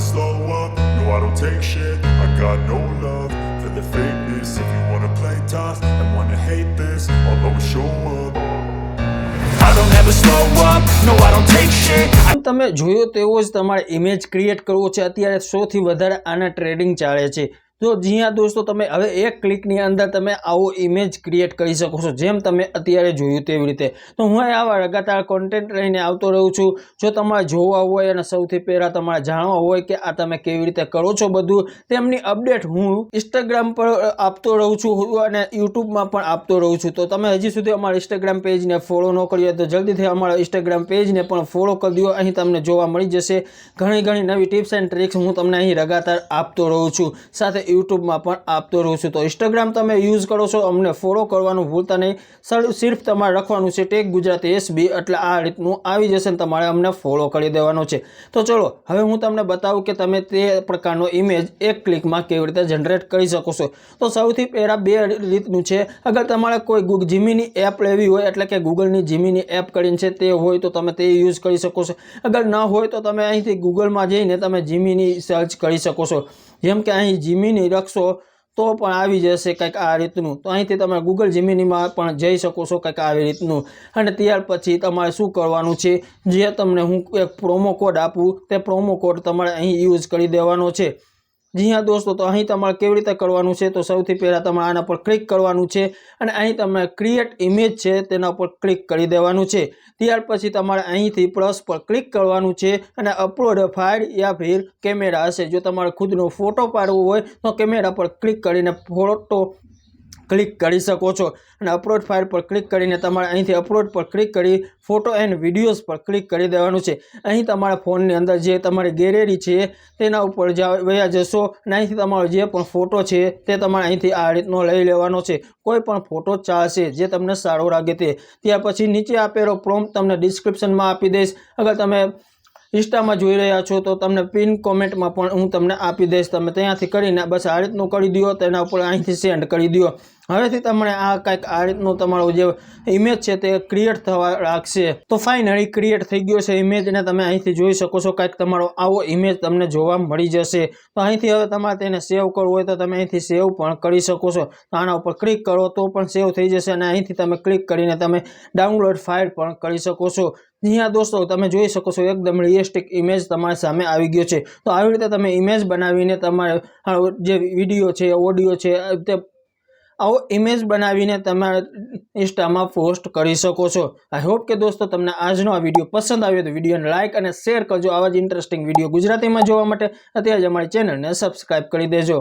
slow up, no I don't take shit. I got no love for the fakeness. If you wanna play tough and wanna hate this, I'll always show up. I don't ever slow up, no I don't take shit. તમે જોયો તેવો જ તમારે image create કરવો છે અત્યારે સૌથી વધારે આના ટ્રેડિંગ ચાલે છે તો જી હા દોસ્તો તમે હવે એક ક્લિકની અંદર તમે આવો ઇમેજ ક્રિએટ કરી શકો છો જેમ તમે અત્યારે જોયું તેવી રીતે તો હું આવા લગાતાર કોન્ટેન્ટ લઈને આવતો રહું છું જો તમારે જોવા હોય અને સૌથી પહેલાં તમારે જાણવા હોય કે આ તમે કેવી રીતે કરો છો બધું તેમની અપડેટ હું ઇન્સ્ટાગ્રામ પર આપતો રહું છું અને યુટ્યુબમાં પણ આપતો રહું છું તો તમે હજી સુધી અમારા ઇન્સ્ટાગ્રામ પેજને ફોલો ન કર્યો હોય તો જલ્દીથી અમારા ઇન્સ્ટાગ્રામ પેજને પણ ફોલો કરી દો અહીં તમને જોવા મળી જશે ઘણી નવી ટિપ્સ એન્ડ ટ્રિક્સ હું તમને અહીં લગાતાર આપતો રહું છું સાથે યુટ્યુબમાં પણ આપતો રહું છું તો ઇન્સ્ટાગ્રામ તમે યુઝ કરો છો અમને ફોલો કરવાનું ભૂલતા નહીં સિર્ફ તમારે લખવાનું છે ટેગ ગુજરાતી SB એટલે આ રીતનું આવી જશે ને તમારે અમને ફોલો કરી દેવાનો છે તો ચલો હવે હું તમને બતાવું કે તમે તે પ્રકારનો ઇમેજ એક ક્લિકમાં કેવી રીતે જનરેટ કરી શકો છો તો સૌથી પહેલાં બે રીતનું છે અગર તમારે કોઈ જીમીની એપ લેવી હોય એટલે કે ગૂગલની જીમીની એપ કરીને છે તે હોય તો તમે તે યુઝ કરી શકો છો અગર ન હોય તો તમે અહીંથી ગૂગલમાં જઈને તમે જીમીની સર્ચ કરી શકો છો જેમ કે અહીં જીમીની લખશો તો પણ આવી જશે કંઈક આ રીતનું તો અહીંથી તમે ગૂગલ જીમીનીમાં પણ જઈ શકો છો કંઈક આવી રીતનું અને ત્યાર પછી તમારે શું કરવાનું છે જે તમને હું એક પ્રોમો કોડ આપું તે પ્રોમો કોડ તમારે અહીં યુઝ કરી દેવાનો છે જી હા દોસ્તો તો અહીં તમારે કેવી રીતે કરવાનું છે તો સૌથી પહેલાં તમારે આના પર ક્લિક કરવાનું છે અને અહીં તમે ક્રિએટ ઇમેજ છે તેના પર ક્લિક કરી દેવાનું છે ત્યાર પછી તમારે અહીંથી પ્લસ પર ક્લિક કરવાનું છે અને અપલોડ ફાઇલ યા ફિર કેમેરા હશે જો તમારે ખુદનો ફોટો પાડવો હોય તો કેમેરા પર ક્લિક કરીને ફોટો ક્લિક કરી શકો છો અને અપલોડ ફાઇલ પર ક્લિક કરીને તમારે અહીંથી અપલોડ પર ક્લિક કરી ફોટો એન્ડ વિડીયોઝ પર ક્લિક કરી દેવાનું છે અહીં તમારા ફોનની અંદર જે તમારી ગેલેરી છે તેના ઉપર વયા જશો અને અહીંથી તમારો જે પણ ફોટો છે તે તમારે અહીંથી આ રીતનો લઈ લેવાનો છે કોઈ પણ ફોટો ચાલશે જે તમને સારો લાગે તે ત્યાર પછી નીચે આપેલો પ્રોમ્પ્ટ તમને ડિસ્ક્રિપ્શનમાં આપી દઈશ અગર તમે ઇન્સ્ટામાં જોઈ રહ્યા છો તો તમને પિન કોમેન્ટમાં પણ હું તમને આપી દઈશ તમે ત્યાંથી કરીને બસ આ રીતનું કરી દો તેના ઉપર અહીંથી સેન્ડ કરી દો હવેથી તમને આ કંઈક આ રીતનું તમારો જે ઇમેજ છે તે ક્રિએટ થવા લાગશે તો ફાઇનલી ક્રિએટ થઈ ગયો છે ઇમેજને તમે અહીંથી જોઈ શકો છો કંઈક તમારો આવો ઇમેજ તમને જોવા મળી જશે તો અહીંથી હવે તમારે તેને સેવ કરવું હોય તો તમે અહીંથી સેવ પણ કરી શકો છો આના ઉપર ક્લિક કરો તો પણ સેવ થઈ જશે અને અહીંથી તમે ક્લિક કરીને તમે ડાઉનલોડ ફાઇલ પણ કરી શકો છો જી હા દોસ્તો તમે જોઈ શકો છો એકદમ રિયલિસ્ટિક ઇમેજ તમારી સામે આવી ગયો છે તો આવી રીતે તમે ઇમેજ બનાવીને તમારે જે વિડીયો છે ઓડિયો છે તે આવો ઇમેજ બનાવીને તમારે ઇન્સ્ટામાં પોસ્ટ કરી શકો છો આઈ હોપ કે દોસ્તો તમને આજનો આ વિડીયો પસંદ આવ્યો તો વિડીયોને લાઇક અને શેર કરજો આવા જ ઇન્ટરેસ્ટિંગ વિડીયો ગુજરાતીમાં જોવા માટે અત્યારે જ અમારી ચેનલને સબસ્ક્રાઈબ કરી દેજો